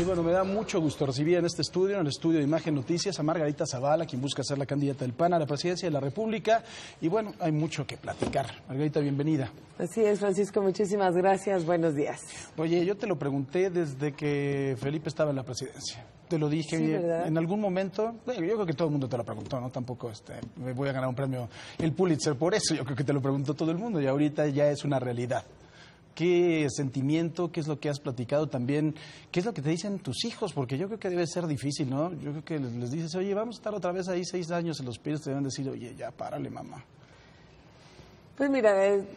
Y bueno, me da mucho gusto recibir en este estudio, en el estudio de Imagen Noticias, a Margarita Zavala, quien busca ser la candidata del PAN a la presidencia de la República. Y bueno, hay mucho que platicar. Margarita, bienvenida. Así es, Francisco, muchísimas gracias. Buenos días. Oye, yo te lo pregunté desde que Felipe estaba en la presidencia. Te lo dije sí, en algún momento. Bueno, yo creo que todo el mundo te lo preguntó, ¿no? Tampoco me voy a ganar un premio, el Pulitzer, por eso. Yo creo que te lo preguntó todo el mundo y ahorita ya es una realidad. ¿Qué sentimiento, qué es lo que has platicado también? ¿Qué es lo que te dicen tus hijos? Porque yo creo que debe ser difícil, ¿no? Yo creo que les dices, oye, vamos a estar otra vez ahí 6 años en los pies, te deben decir, oye, ya párale, mamá. Pues mira,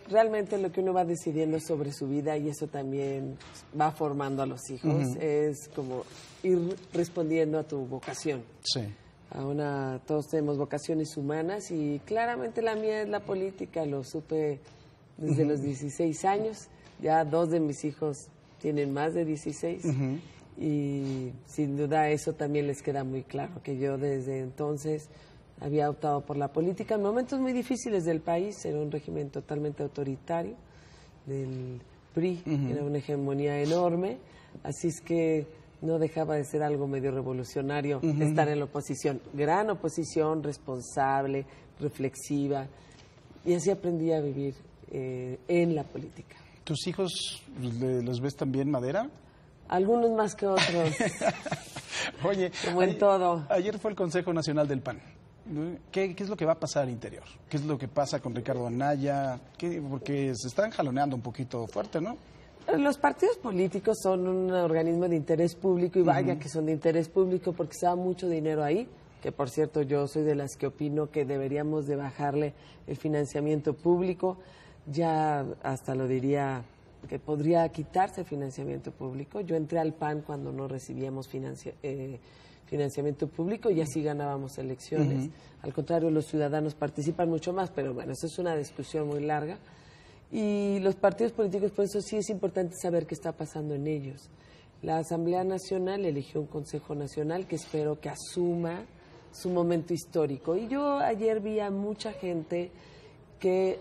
realmente lo que uno va decidiendo sobre su vida y eso también va formando a los hijos, es como ir respondiendo a tu vocación. Sí. Todos tenemos vocaciones humanas y claramente la mía es la política, lo supe desde los 16 años. Ya 2 de mis hijos tienen más de 16 y sin duda eso también les queda muy claro, que yo desde entonces había optado por la política en momentos muy difíciles del país. Era un régimen totalmente autoritario del PRI, era una hegemonía enorme, así es que no dejaba de ser algo medio revolucionario estar en la oposición, gran oposición, responsable, reflexiva, y así aprendí a vivir en la política. ¿Tus hijos los ves también madera? Algunos más que otros. Oye, como en todo. Ayer fue el Consejo Nacional del PAN. ¿Qué es lo que va a pasar al interior? ¿Qué es lo que pasa con Ricardo Anaya? Porque se están jaloneando un poquito fuerte, ¿no? Los partidos políticos son un organismo de interés público y vaya que son de interés público porque se da mucho dinero ahí, que por cierto yo soy de las que opino que deberíamos de bajarle el financiamiento público. Ya hasta lo diría que podría quitarse el financiamiento público. Yo entré al PAN cuando no recibíamos financiamiento público y así ganábamos elecciones. Al contrario, los ciudadanos participan mucho más, pero bueno, eso es una discusión muy larga. Y los partidos políticos, por eso sí es importante saber qué está pasando en ellos. La Asamblea Nacional eligió un Consejo Nacional que espero que asuma su momento histórico. Y yo ayer vi a mucha gente que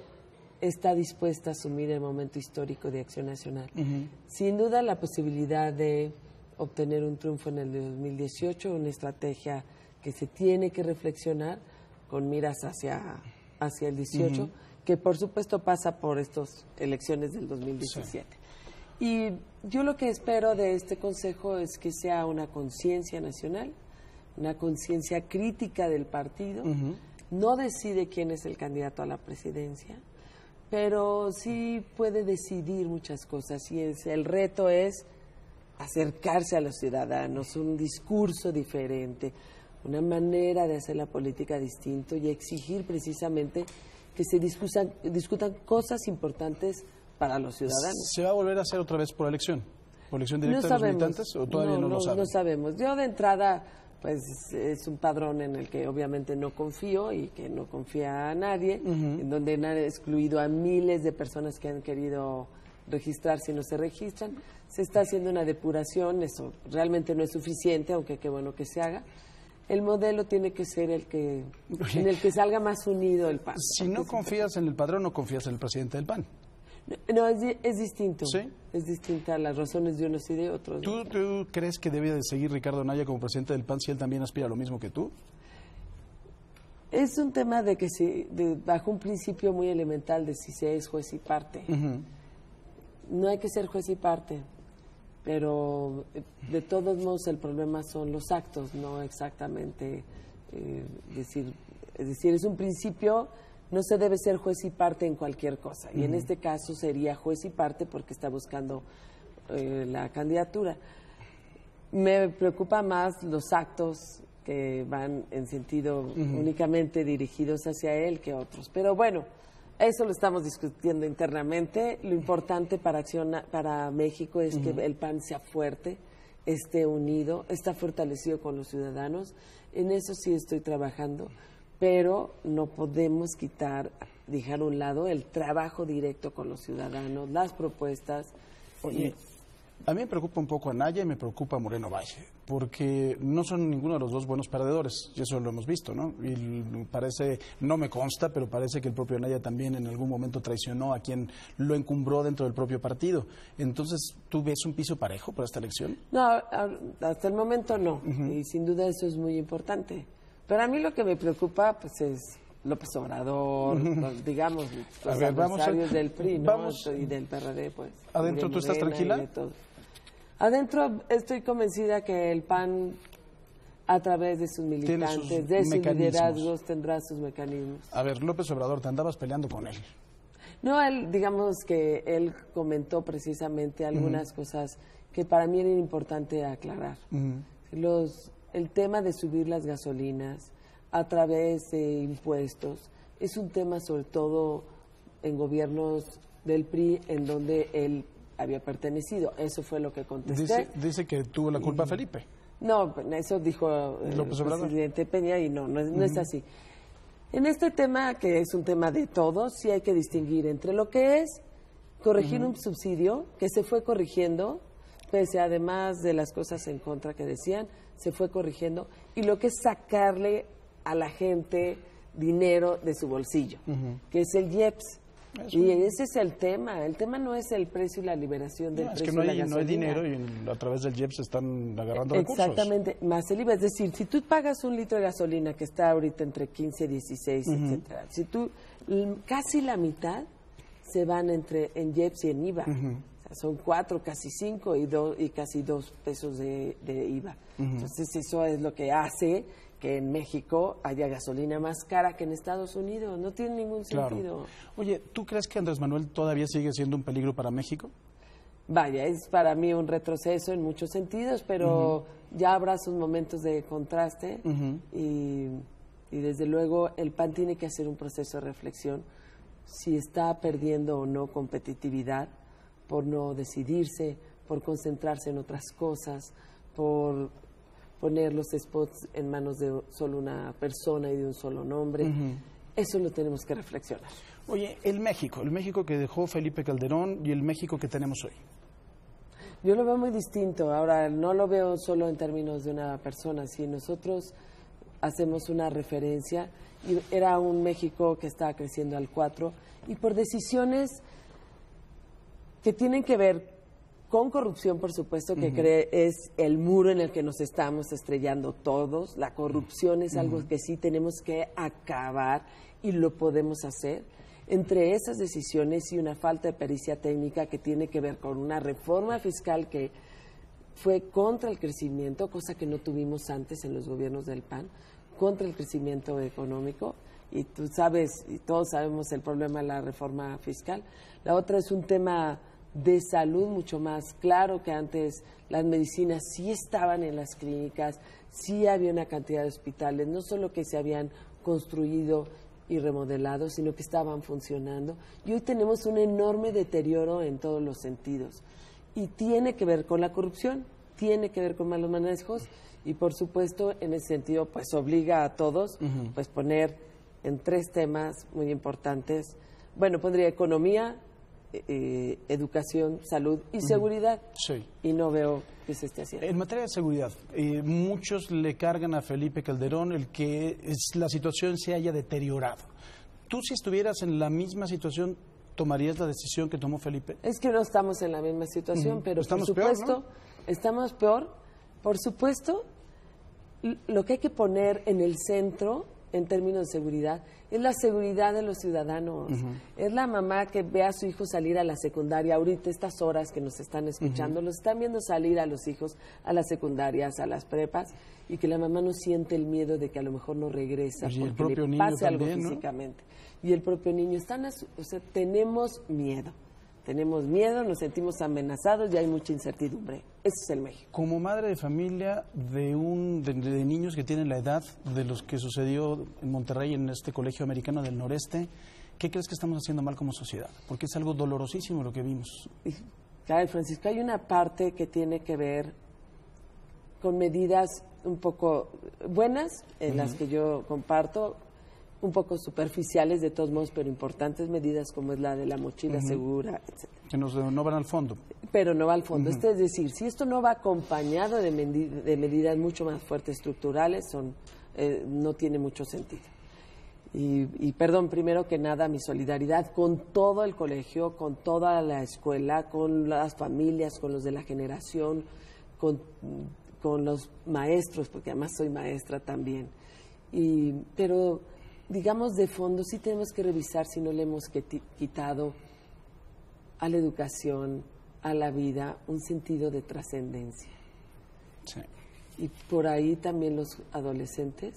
está dispuesta a asumir el momento histórico de Acción Nacional. Sin duda la posibilidad de obtener un triunfo en el 2018, una estrategia que se tiene que reflexionar con miras hacia el 18, que por supuesto pasa por estas elecciones del 2017. Sí. Y yo lo que espero de este Consejo es que sea una conciencia nacional, una conciencia crítica del partido. No decide quién es el candidato a la presidencia, pero sí puede decidir muchas cosas y el reto es acercarse a los ciudadanos, un discurso diferente, una manera de hacer la política distinto y exigir precisamente que se discutan cosas importantes para los ciudadanos. ¿Se va a volver a hacer otra vez por elección? ¿Por elección directa de los militantes o todavía no lo saben? No sabemos. Yo de entrada pues es un padrón en el que obviamente no confío y que no confía a nadie, en donde nadie ha excluido a miles de personas que han querido registrarse y no se registran. Se está haciendo una depuración, eso realmente no es suficiente, aunque qué bueno que se haga. El modelo tiene que ser en el que salga más unido el PAN. Si no confías en el padrón, no confías en el presidente del PAN. No, es distinto. ¿Sí? Es distinta las razones de unos y de otros. ¿Tú crees que debe de seguir Ricardo Anaya como presidente del PAN si él también aspira a lo mismo que tú? Es un tema de que bajo un principio muy elemental de si se es juez y parte. No hay que ser juez y parte, pero de todos modos el problema son los actos, no exactamente es decir, es un principio. No se debe ser juez y parte en cualquier cosa. Y en este caso sería juez y parte porque está buscando la candidatura. Me preocupa más los actos que van en sentido únicamente dirigidos hacia él que otros. Pero bueno, eso lo estamos discutiendo internamente. Lo importante para México es que el PAN sea fuerte, esté unido, está fortalecido con los ciudadanos. En eso sí estoy trabajando. Pero no podemos dejar a un lado el trabajo directo con los ciudadanos, las propuestas. Oye, A mí me preocupa un poco Anaya y me preocupa Moreno Valle, porque no son ninguno de los dos buenos perdedores, y eso lo hemos visto, ¿no? Y parece, no me consta, pero parece que el propio Anaya también en algún momento traicionó a quien lo encumbró dentro del propio partido. Entonces, ¿tú ves un piso parejo para esta elección? No, hasta el momento no, y sin duda eso es muy importante. Pero a mí lo que me preocupa, pues, es López Obrador, digamos, los adversarios del PRI, ¿no? Y del PRD, pues. ¿Adentro tú estás tranquila? Adentro estoy convencida que el PAN, a través de sus militantes, de sus liderazgos, tendrá sus mecanismos. A ver, López Obrador, te andabas peleando con él. No, él, digamos que él comentó precisamente algunas cosas que para mí era importante aclarar. El tema de subir las gasolinas a través de impuestos es un tema sobre todo en gobiernos del PRI en donde él había pertenecido. Eso fue lo que contesté. Dice que tuvo la culpa Felipe. No, eso dijo el presidente Peña y no es así. En este tema, que es un tema de todos, sí hay que distinguir entre lo que es corregir un subsidio, que se fue corrigiendo, pese además de las cosas en contra que decían, se fue corrigiendo, y lo que es sacarle a la gente dinero de su bolsillo, que es el IEPS. Y ese es el tema. El tema no es el precio y la liberación del precio de la gasolina. No hay dinero y a través del IEPS se están agarrando recursos. Exactamente, más el IVA. Es decir, si tú pagas un litro de gasolina que está ahorita entre 15 y 16, etcétera, si tú, casi la mitad se van en IEPS y en IVA. O sea, son 4, casi 5 y casi 2 pesos de IVA. Entonces eso es lo que hace que en México haya gasolina más cara que en Estados Unidos. No tiene ningún sentido. Oye, ¿tú crees que Andrés Manuel todavía sigue siendo un peligro para México? Vaya, es para mí un retroceso en muchos sentidos, pero ya habrá sus momentos de contraste y desde luego el PAN tiene que hacer un proceso de reflexión si está perdiendo o no competitividad por no decidirse, por concentrarse en otras cosas, por poner los spots en manos de solo una persona y de un solo nombre. Eso lo tenemos que reflexionar. Oye, el México que dejó Felipe Calderón y el México que tenemos hoy. Yo lo veo muy distinto. Ahora, no lo veo solo en términos de una persona. Si nosotros hacemos una referencia, y era un México que estaba creciendo al 4, y por decisiones que tienen que ver con corrupción, por supuesto, que es el muro en el que nos estamos estrellando todos. La corrupción es algo que sí tenemos que acabar y lo podemos hacer. Entre esas decisiones y una falta de pericia técnica que tiene que ver con una reforma fiscal que fue contra el crecimiento, cosa que no tuvimos antes en los gobiernos del PAN, contra el crecimiento económico. Y tú sabes, y todos sabemos el problema de la reforma fiscal. La otra es un tema de salud mucho más claro, que antes las medicinas sí estaban en las clínicas, sí había una cantidad de hospitales, no solo que se habían construido y remodelado, sino que estaban funcionando. Y hoy tenemos un enorme deterioro en todos los sentidos. Y tiene que ver con la corrupción, tiene que ver con malos manejos, y por supuesto, en ese sentido, pues obliga a todos pues poner en 3 temas muy importantes. Bueno, pondría economía, educación, salud y seguridad. Sí. Y no veo que se esté haciendo. En materia de seguridad, muchos le cargan a Felipe Calderón el que la situación se haya deteriorado. ¿Tú, si estuvieras en la misma situación, tomarías la decisión que tomó Felipe? Es que no estamos en la misma situación, pero estamos por supuesto, peor, ¿no? Estamos peor. Por supuesto, lo que hay que poner en el centro en términos de seguridad es la seguridad de los ciudadanos. Es la mamá que ve a su hijo salir a la secundaria ahorita, estas horas que nos están escuchando, los están viendo salir a los hijos a las secundarias, a las prepas, y que la mamá no siente el miedo de que a lo mejor no regresa porque le pase algo físicamente. ¿No? Y el propio niño tenemos miedo, nos sentimos amenazados y hay mucha incertidumbre. Ese es el México. Como madre de familia de niños que tienen la edad de los que sucedió en Monterrey, en este colegio americano del noreste, ¿qué crees que estamos haciendo mal como sociedad? Porque es algo dolorosísimo lo que vimos. Claro, Francisco, hay una parte que tiene que ver con medidas un poco buenas, en las que yo comparto. un poco superficiales, de todos modos, pero importantes medidas como es la de la mochila segura, etc. Que no van al fondo. Pero no va al fondo. Es decir, si esto no va acompañado de medidas mucho más fuertes estructurales, no tiene mucho sentido. Y perdón, primero que nada, mi solidaridad con todo el colegio, con toda la escuela, con las familias, con los de la generación, con los maestros, porque además soy maestra también. Pero, digamos, de fondo sí tenemos que revisar si no le hemos quitado a la educación, a la vida, un sentido de trascendencia. Sí. Y por ahí también los adolescentes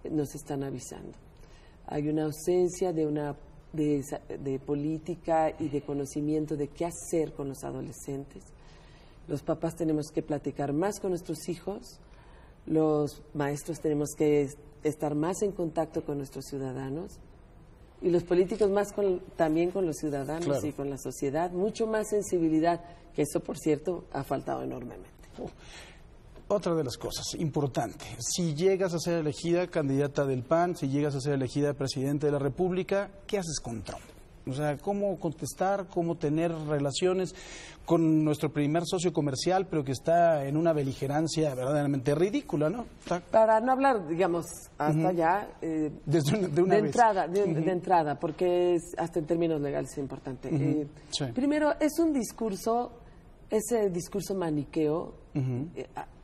nos están avisando. Hay una ausencia de política y de conocimiento de qué hacer con los adolescentes. Los papás tenemos que platicar más con nuestros hijos, los maestros tenemos que estar más en contacto con nuestros ciudadanos y los políticos más también con los ciudadanos, claro, y con la sociedad, mucho más sensibilidad, que eso, por cierto, ha faltado enormemente. Otra de las cosas importante, si llegas a ser elegida candidata del PAN, si llegas a ser elegida presidente de la República, ¿qué haces con Trump? O sea, ¿cómo contestar, cómo tener relaciones con nuestro primer socio comercial, pero que está en una beligerancia verdaderamente ridícula, ¿no? Para no hablar, digamos, hasta ya, de entrada, porque hasta en términos legales es importante. Sí. Primero, es un discurso, ese discurso maniqueo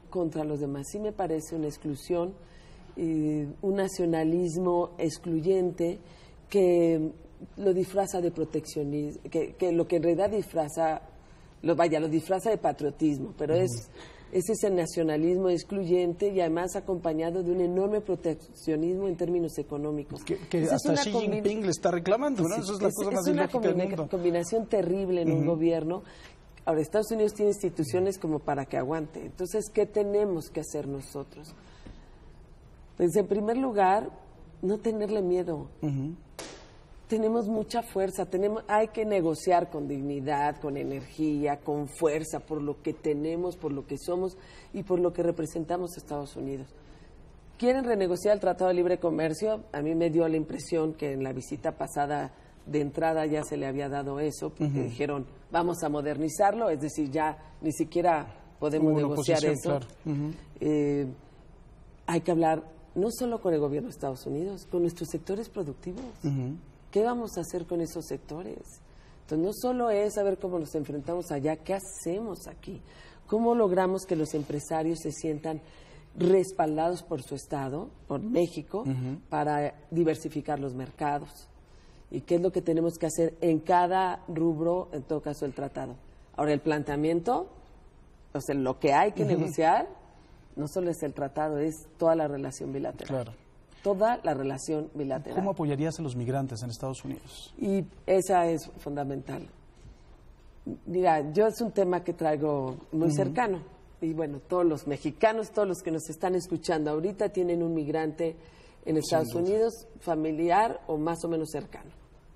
contra los demás. Sí me parece una exclusión, un nacionalismo excluyente que lo disfraza de proteccionismo, que lo que en realidad disfraza, lo disfraza de patriotismo, pero es ese nacionalismo excluyente y además acompañado de un enorme proteccionismo en términos económicos. Que hasta Xi Jinping le está reclamando, ¿no? Eso es la cosa más ilógica del mundo. Es una combinación terrible en un gobierno. Ahora, Estados Unidos tiene instituciones como para que aguante. Entonces, ¿qué tenemos que hacer nosotros? Pues, en primer lugar, no tenerle miedo. Tenemos mucha fuerza, hay que negociar con dignidad, con energía, con fuerza, por lo que tenemos, por lo que somos y por lo que representamos a Estados Unidos. ¿Quieren renegociar el Tratado de Libre Comercio? A mí me dio la impresión que en la visita pasada de entrada ya se le había dado eso, porque dijeron, vamos a modernizarlo, es decir, ya ni siquiera podemos negociar eso. Claro. Hay que hablar no solo con el gobierno de Estados Unidos, con nuestros sectores productivos. ¿Qué vamos a hacer con esos sectores? Entonces, no solo es saber cómo nos enfrentamos allá, ¿qué hacemos aquí? ¿Cómo logramos que los empresarios se sientan respaldados por su Estado, por México, para diversificar los mercados? ¿Y qué es lo que tenemos que hacer en cada rubro, en todo caso, del tratado? Ahora, el planteamiento, o sea, lo que hay que negociar, no solo es el tratado, es toda la relación bilateral. Claro. Toda la relación bilateral. ¿Cómo apoyarías a los migrantes en Estados Unidos? Y esa es fundamental. Mira, yo es un tema que traigo muy cercano. Y bueno, todos los mexicanos, todos los que nos están escuchando ahorita tienen un migrante en Estados Unidos, familiar o más o menos cercano.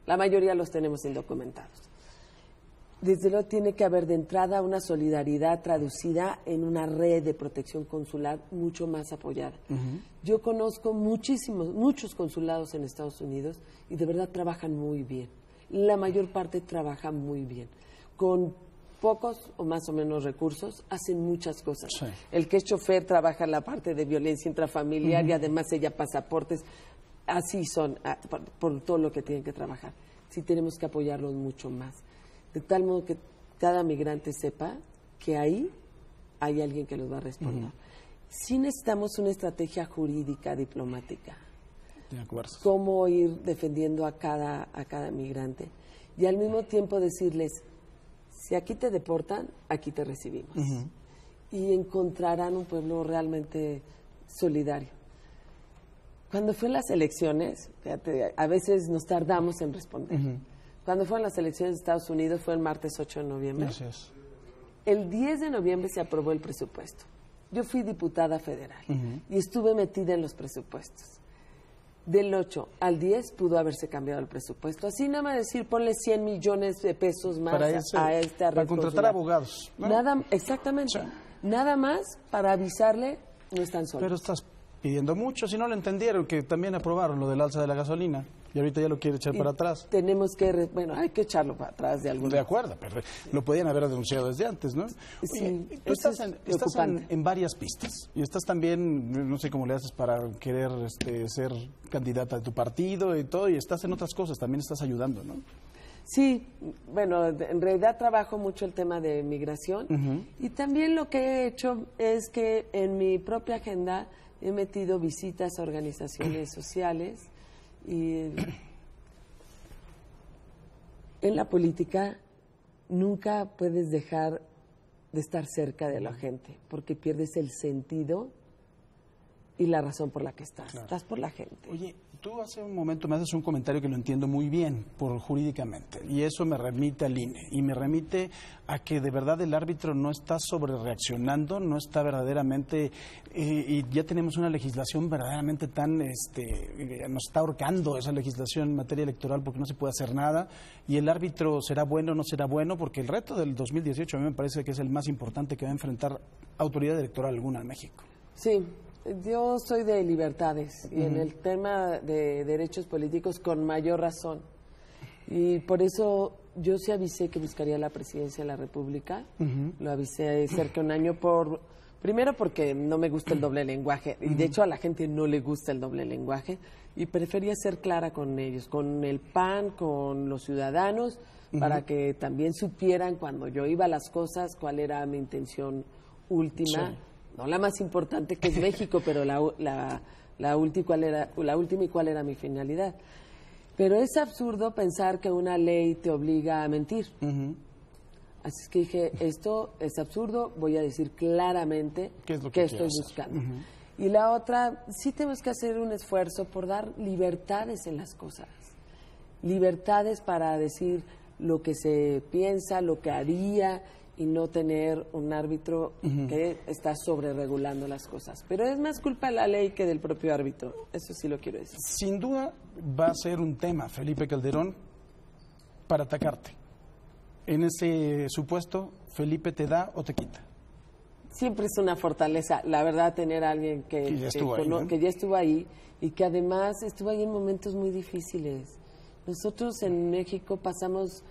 La mayoría los tenemos indocumentados. Desde luego tiene que haber de entrada una solidaridad traducida en una red de protección consular mucho más apoyada. Yo conozco muchos consulados en Estados Unidos y de verdad trabajan muy bien. La mayor parte trabaja muy bien. Con pocos o más o menos recursos hacen muchas cosas. Sí. El que es chofer trabaja en la parte de violencia intrafamiliar y además sella pasaportes. Así son, por todo lo que tienen que trabajar. Sí tenemos que apoyarlos mucho más. De tal modo que cada migrante sepa que ahí hay alguien que los va a responder. Sí necesitamos una estrategia jurídica, diplomática. De acuerdo. Cómo ir defendiendo a cada migrante. Y al mismo tiempo decirles, si aquí te deportan, aquí te recibimos. Y encontrarán un pueblo realmente solidario. Cuando fue las elecciones, fíjate, a veces nos tardamos en responder. Cuando fueron las elecciones de Estados Unidos, fue el martes 8 de noviembre. Gracias. El 10 de noviembre se aprobó el presupuesto. Yo fui diputada federal y estuve metida en los presupuestos. Del 8 al 10 pudo haberse cambiado el presupuesto. Así nada más decir, ponle 100 millones de pesos más a esta red para contratar abogados, ¿no? Exactamente. Sí. Nada más para avisarle, no están solos. Pero estás pidiendo mucho, si no lo entendieron, que también aprobaron lo del alza de la gasolina y ahorita ya lo quiere echar para atrás. Tenemos que, hay que echarlo para atrás de alguna De acuerdo, pero lo podían haber denunciado desde antes, ¿no? Sí, oye, tú estás en varias pistas y estás también, no sé cómo le haces para querer ser candidata de tu partido y todo, y estás en otras cosas, también estás ayudando, ¿no? Sí, bueno, en realidad trabajo mucho el tema de migración y también lo que he hecho es que en mi propia agenda he metido visitas a organizaciones sociales y en la política nunca puedes dejar de estar cerca de la gente porque pierdes el sentido y la razón por la que estás. Claro. Estás por la gente. Oye, tú hace un momento me haces un comentario que lo entiendo muy bien jurídicamente y eso me remite al INE y me remite a que de verdad el árbitro no está sobrereaccionando, no está verdaderamente y ya tenemos una legislación verdaderamente tan nos está ahorcando esa legislación en materia electoral porque no se puede hacer nada y el árbitro será bueno o no será bueno porque el reto del 2018 a mí me parece que es el más importante que va a enfrentar autoridad electoral alguna en México. Sí. Yo soy de libertades y en el tema de derechos políticos con mayor razón. Y por eso yo sí avisé que buscaría la presidencia de la República. Lo avisé cerca de un año primero porque no me gusta el doble lenguaje. Y de hecho a la gente no le gusta el doble lenguaje. Y prefería ser clara con ellos, con el PAN, con los ciudadanos, para que también supieran cuando yo iba a las cosas cuál era mi intención última. Sí. No la más importante que es México, pero la última y cuál era mi finalidad. Pero es absurdo pensar que una ley te obliga a mentir. Así es que dije, esto es absurdo, voy a decir claramente qué estoy buscando. Y la otra, sí tenemos que hacer un esfuerzo por dar libertades en las cosas. Libertades para decir lo que se piensa, lo que haría, y no tener un árbitro que está sobreregulando las cosas. Pero es más culpa de la ley que del propio árbitro. Eso sí lo quiero decir. Sin duda va a ser un tema, Felipe Calderón, para atacarte. En ese supuesto, ¿Felipe te da o te quita? Siempre es una fortaleza, la verdad, tener a alguien que ya estuvo ahí y que además estuvo ahí en momentos muy difíciles. Nosotros en México pasamos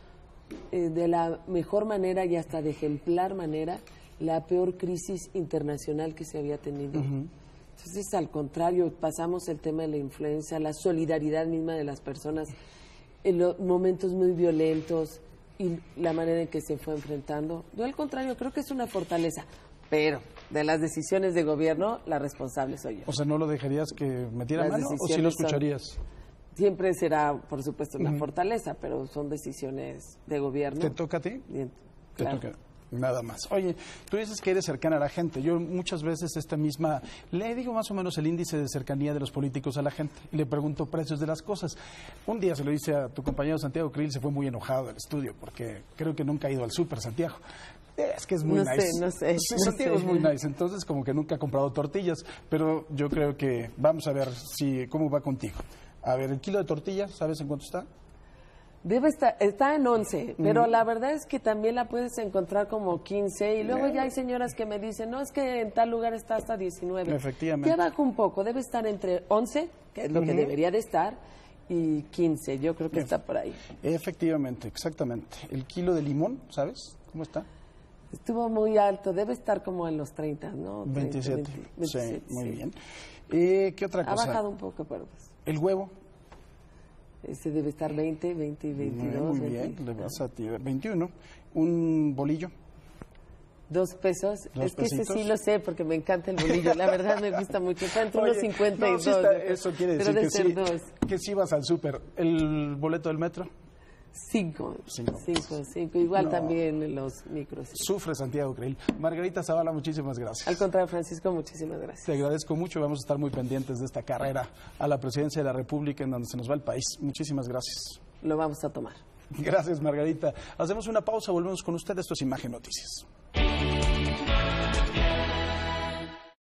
de la mejor manera y hasta de ejemplar manera la peor crisis internacional que se había tenido. Entonces, al contrario, pasamos el tema de la influencia, la solidaridad misma de las personas en los momentos muy violentos y la manera en que se fue enfrentando. Yo, al contrario, creo que es una fortaleza, pero de las decisiones de gobierno, la responsable soy yo. O sea, ¿no lo dejarías que metiera mano o sí lo escucharías? Siempre será, por supuesto, una fortaleza, pero son decisiones de gobierno. ¿Te toca a ti? Bien, claro. Te toca. Nada más. Oye, tú dices que eres cercana a la gente. Yo muchas veces le digo más o menos el índice de cercanía de los políticos a la gente y le pregunto precios de las cosas. Un día se lo hice a tu compañero Santiago Krill, se fue muy enojado del estudio porque creo que nunca ha ido al súper, Santiago. Es que es muy nice. No sé. Sí, Santiago es muy nice, entonces como que nunca ha comprado tortillas, pero yo creo que vamos a ver cómo va contigo. A ver, el kilo de tortilla, ¿sabes en cuánto está? Está en 11, pero la verdad es que también la puedes encontrar como 15 y luego ya hay señoras que me dicen, no, es que en tal lugar está hasta 19. Efectivamente. Ya baja un poco, debe estar entre 11, que es lo que debería de estar, y 15, yo creo que está por ahí. Efectivamente, exactamente. El kilo de limón, ¿sabes cómo está? Estuvo muy alto, debe estar como en los 30, ¿no? 27. 27, sí, muy bien. ¿Qué otra cosa? Ha bajado un poco, pero pues. ¿El huevo? Ese debe estar 20 y 22. Muy bien, le vas a tirar 21. ¿Un bolillo? 2 pesos. ¿Dos pesitos? Ese sí lo sé porque me encanta el bolillo. La verdad me gusta mucho. Está entre unos 52. No, eso quiere decir que sí vas al súper. ¿El boleto del metro? 5. Igual también los micros. Sufre Santiago Krill. Margarita Zavala, muchísimas gracias. Al contrario, Francisco, muchísimas gracias. Te agradezco mucho. Vamos a estar muy pendientes de esta carrera a la presidencia de la República en donde se nos va el país. Muchísimas gracias. Lo vamos a tomar. Gracias, Margarita. Hacemos una pausa, volvemos con usted. Esto es Imagen Noticias.